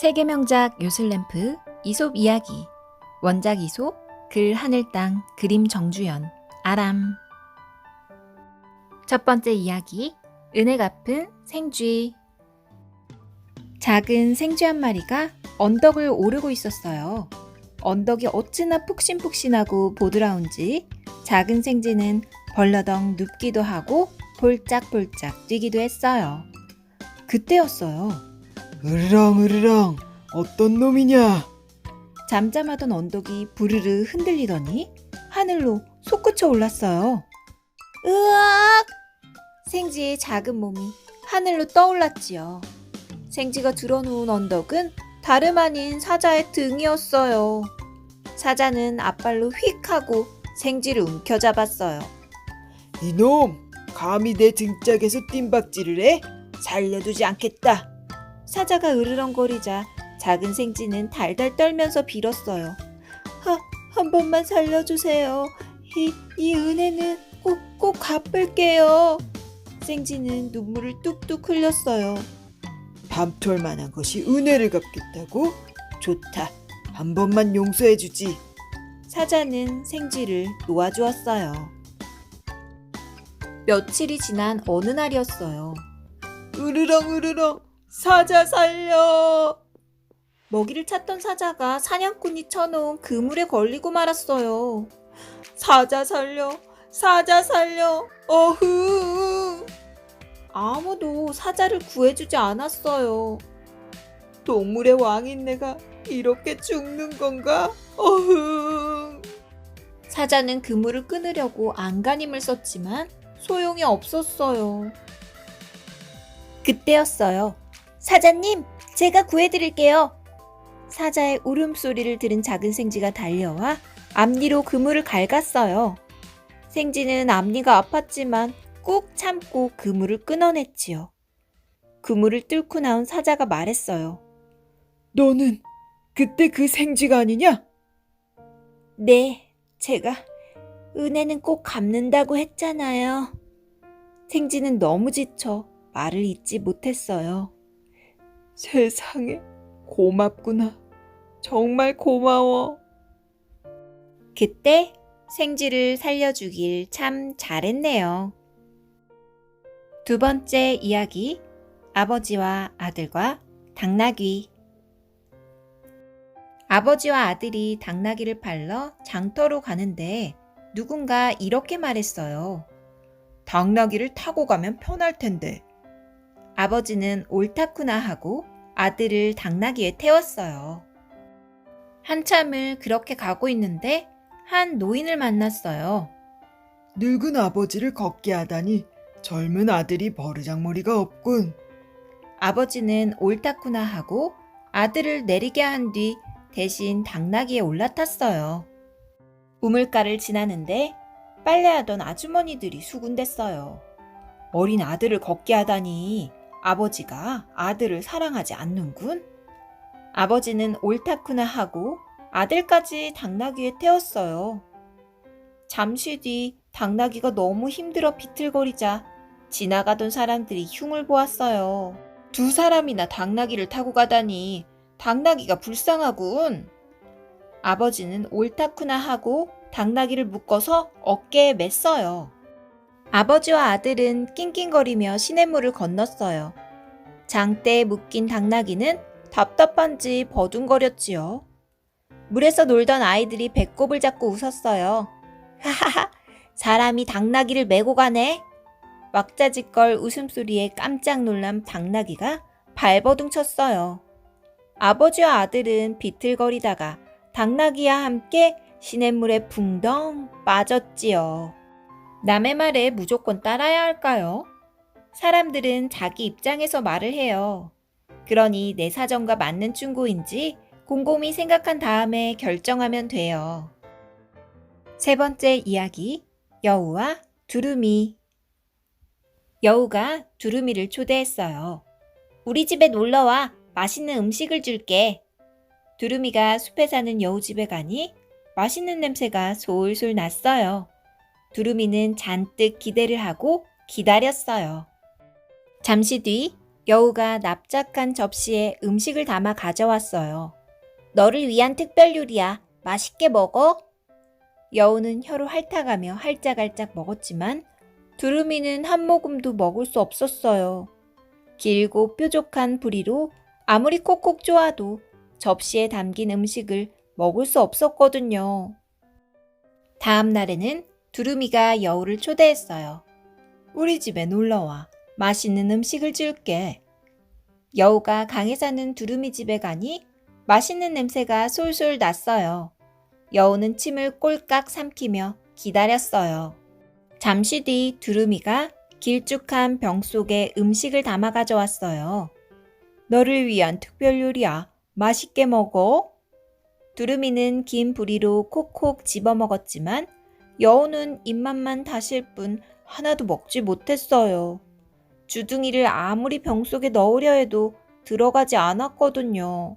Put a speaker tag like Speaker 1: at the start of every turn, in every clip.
Speaker 1: 세계 명작 요술램프 이솝 이야기. 원작 이솝, 글 하늘땅, 그림 정주연, 아람. 첫 번째 이야기, 은혜 갚은 생쥐. 작은 생쥐 한 마리가 언덕을 오르고 있었어요. 언덕이 어찌나 푹신푹신하고 보드라운지 작은 생쥐는 벌러덩 눕기도 하고 볼짝볼짝 뛰기도 했어요. 그때였어요.
Speaker 2: 으르렁 으르렁 어떤 놈이냐?
Speaker 1: 잠잠하던 언덕이 부르르 흔들리더니 하늘로 솟구쳐 올랐어요. 으악! 생쥐의 작은 몸이 하늘로 떠올랐지요. 생쥐가 들어놓은 언덕은 다름 아닌 사자의 등이었어요. 사자는 앞발로 휙 하고 생쥐를 움켜잡았어요.
Speaker 2: 이놈, 감히 내 등짝에서 뜀박질을 해? 살려두지 않겠다.
Speaker 1: 사자가 으르렁거리자 작은 생쥐는 달달 떨면서 빌었어요. 한 번만 살려주세요. 이 은혜는 꼭 갚을게요. 생쥐는 눈물을 뚝뚝 흘렸어요.
Speaker 2: 밤톨 만한 것이 은혜를 갚겠다고? 좋다. 한 번만 용서해주지.
Speaker 1: 사자는 생쥐를 놓아주었어요. 며칠이 지난 어느 날이었어요.
Speaker 2: 으르렁 으르렁 사자 살려.
Speaker 1: 먹이를 찾던 사자가 사냥꾼이 쳐놓은 그물에 걸리고 말았어요. 사자 살려, 사자 살려, 어흥. 아무도 사자를 구해주지 않았어요.
Speaker 2: 동물의 왕인 내가 이렇게 죽는 건가? 어흥.
Speaker 1: 사자는 그물을 끊으려고 안간힘을 썼지만 소용이 없었어요. 그때였어요. 사자님, 제가 구해드릴게요. 사자의 울음소리를 들은 작은 생쥐가 달려와 앞니로 그물을 갉았어요. 생쥐는 앞니가 아팠지만 꾹 참고 그물을 끊어냈지요. 그물을 뚫고 나온 사자가 말했어요.
Speaker 2: 너는 그때 그 생쥐가 아니냐?
Speaker 1: 네, 제가 은혜는 꼭 갚는다고 했잖아요. 생쥐는 너무 지쳐 말을 잇지 못했어요.
Speaker 2: 세상에 고맙구나. 정말 고마워.
Speaker 1: 그때 생쥐를 살려주길 참 잘했네요. 두 번째 이야기, 아버지와 아들과 당나귀. 아버지와 아들이 당나귀를 팔러 장터로 가는데 누군가 이렇게 말했어요.
Speaker 2: 당나귀를 타고 가면 편할 텐데.
Speaker 1: 아버지는 옳다구나 하고 아들을 당나귀에 태웠어요. 한참을 그렇게 가고 있는데 한 노인을 만났어요.
Speaker 2: 늙은 아버지를 걷게 하다니 젊은 아들이 버르장머리가 없군.
Speaker 1: 아버지는 옳다구나 하고 아들을 내리게 한 뒤 대신 당나귀에 올라탔어요. 우물가를 지나는데 빨래하던 아주머니들이 수군댔어요. 어린 아들을 걷게 하다니 아버지가 아들을 사랑하지 않는군. 아버지는 옳다구나 하고 아들까지 당나귀에 태웠어요. 잠시 뒤 당나귀가 너무 힘들어 비틀거리자 지나가던 사람들이 흉을 보았어요. 두 사람이나 당나귀를 타고 가다니 당나귀가 불쌍하군. 아버지는 옳다구나 하고 당나귀를 묶어서 어깨에 맸어요. 아버지와 아들은 낑낑거리며 시냇물을 건넜어요. 장대에 묶인 당나귀는 답답한지 버둥거렸지요. 물에서 놀던 아이들이 배꼽을 잡고 웃었어요. 하하하, 사람이 당나귀를 메고 가네. 왁자지껄 웃음소리에 깜짝 놀란 당나귀가 발버둥 쳤어요. 아버지와 아들은 비틀거리다가 당나귀와 함께 시냇물에 붕덩 빠졌지요. 남의 말에 무조건 따라야 할까요? 사람들은 자기 입장에서 말을 해요. 그러니 내 사정과 맞는 충고인지 곰곰이 생각한 다음에 결정하면 돼요. 세 번째 이야기, 여우와 두루미. 여우가 두루미를 초대했어요. 우리 집에 놀러와. 맛있는 음식을 줄게. 두루미가 숲에 사는 여우 집에 가니 맛있는 냄새가 솔솔 났어요. 두루미는 잔뜩 기대를 하고 기다렸어요. 잠시 뒤 여우가 납작한 접시에 음식을 담아 가져왔어요. 너를 위한 특별 요리야. 맛있게 먹어. 여우는 혀로 핥아가며 할짝할짝 먹었지만 두루미는 한 모금도 먹을 수 없었어요. 길고 뾰족한 부리로 아무리 콕콕 쪼아도 접시에 담긴 음식을 먹을 수 없었거든요. 다음 날에는 두루미가 여우를 초대했어요.
Speaker 2: 우리 집에 놀러와. 맛있는 음식을 줄게.
Speaker 1: 여우가 강에 사는 두루미 집에 가니 맛있는 냄새가 솔솔 났어요. 여우는 침을 꼴깍 삼키며 기다렸어요. 잠시 뒤 두루미가 길쭉한 병 속에 음식을 담아 가져왔어요.
Speaker 2: 너를 위한 특별 요리야. 맛있게 먹어.
Speaker 1: 두루미는 긴 부리로 콕콕 집어 먹었지만 여우는 입맛만 다실 뿐 하나도 먹지 못했어요. 주둥이를 아무리 병 속에 넣으려 해도 들어가지 않았거든요.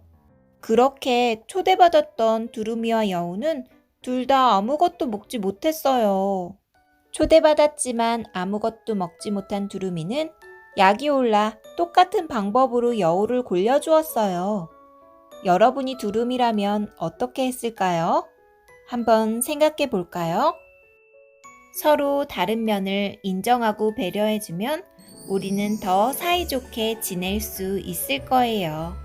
Speaker 1: 그렇게 초대받았던 두루미와 여우는 둘 다 아무것도 먹지 못했어요. 초대받았지만 아무것도 먹지 못한 두루미는 약이 올라 똑같은 방법으로 여우를 골려주었어요. 여러분이 두루미라면 어떻게 했을까요? 한번 생각해 볼까요? 서로 다른 면을 인정하고 배려해주면 우리는 더 사이좋게 지낼 수 있을 거예요.